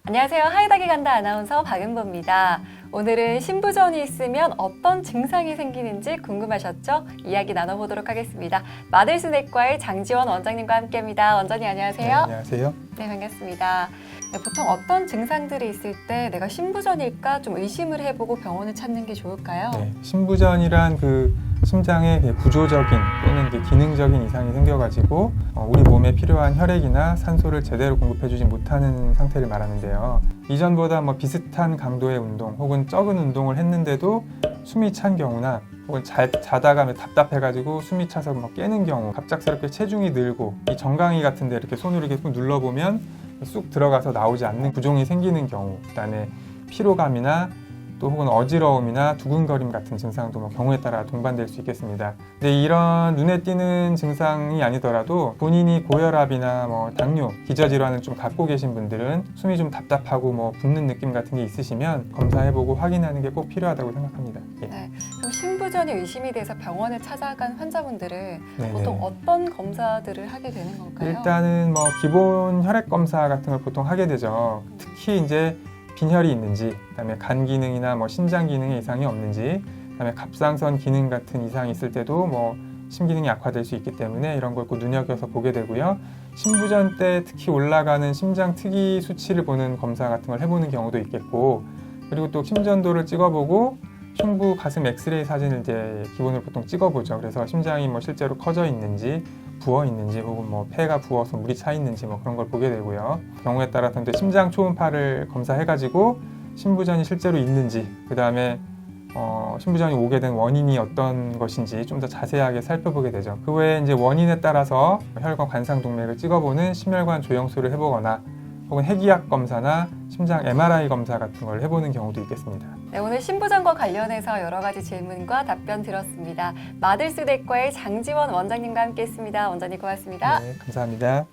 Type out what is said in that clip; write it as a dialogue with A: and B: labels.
A: 안녕하세요. 하이닥이 간다 아나운서 박은보입니다. 오늘은 신부전이 있으면 어떤 증상이 생기는지 궁금하셨죠? 이야기 나눠보도록 하겠습니다. 마들스 내과의 장지원 원장님과 함께합니다. 원장님 안녕하세요.
B: 네, 안녕하세요.
A: 네, 반갑습니다. 네, 보통 어떤 증상들이 있을 때 내가 신부전일까 좀 의심을 해보고 병원을 찾는 게 좋을까요?
B: 네, 신부전이란 심장의 구조적인 또는 기능적인 이상이 생겨가지고 우리 몸에 필요한 혈액이나 산소를 제대로 공급해주지 못하는 상태를 말하는데요. 이전보다 비슷한 강도의 운동 혹은 적은 운동을 했는데도 숨이 찬 경우나 혹은 자다가 답답해가지고 숨이 차서 깨는 경우, 갑작스럽게 체중이 늘고 이 정강이 같은데 이렇게 손으로 이렇게 꾹 눌러보면 쑥 들어가서 나오지 않는 부종이 생기는 경우, 그다음에 피로감이나 또 혹은 어지러움이나 두근거림 같은 증상도 경우에 따라 동반될 수 있겠습니다. 근데 이런 눈에 띄는 증상이 아니더라도 본인이 고혈압이나 당뇨, 기저질환을 좀 갖고 계신 분들은 숨이 좀 답답하고 붓는 느낌 같은 게 있으시면 검사해보고 확인하는 게 꼭 필요하다고 생각합니다. 예.
A: 네, 그럼 신부전이 의심이 돼서 병원을 찾아간 환자분들은
B: 네네.
A: 보통 어떤 검사들을 하게 되는 건가요?
B: 일단은 기본 혈액 검사 같은 걸 보통 하게 되죠. 특히 이제 빈혈이 있는지, 그다음에 간 기능이나 신장 기능에 이상이 없는지, 그다음에 갑상선 기능 같은 이상이 있을 때도 심기능이 악화될 수 있기 때문에 이런 걸 꼭 눈여겨서 보게 되고요. 신부전 때 특히 올라가는 심장 특이 수치를 보는 검사 같은 걸 해보는 경우도 있겠고, 그리고 또 심전도를 찍어보고 흉부 가슴 엑스레이 사진을 이제 기본으로 보통 찍어보죠. 그래서 심장이 실제로 커져 있는지, 부어 있는지, 혹은 폐가 부어서 물이 차 있는지 그런 걸 보게 되고요. 경우에 따라서 이제 심장 초음파를 검사해가지고 신부전이 실제로 있는지, 그 다음에 신부전이 오게 된 원인이 어떤 것인지 좀 더 자세하게 살펴보게 되죠. 그 외에 이제 원인에 따라서 혈관 관상동맥을 찍어보는 심혈관 조영술을 해보거나 혹은 핵이학 검사나 심장 MRI 검사 같은 걸 해보는 경우도 있겠습니다.
A: 네, 오늘 신부전과 관련해서 여러 가지 질문과 답변 들었습니다. 마들스 내과의 장지원 원장님과 함께했습니다. 원장님 고맙습니다.
B: 네, 감사합니다.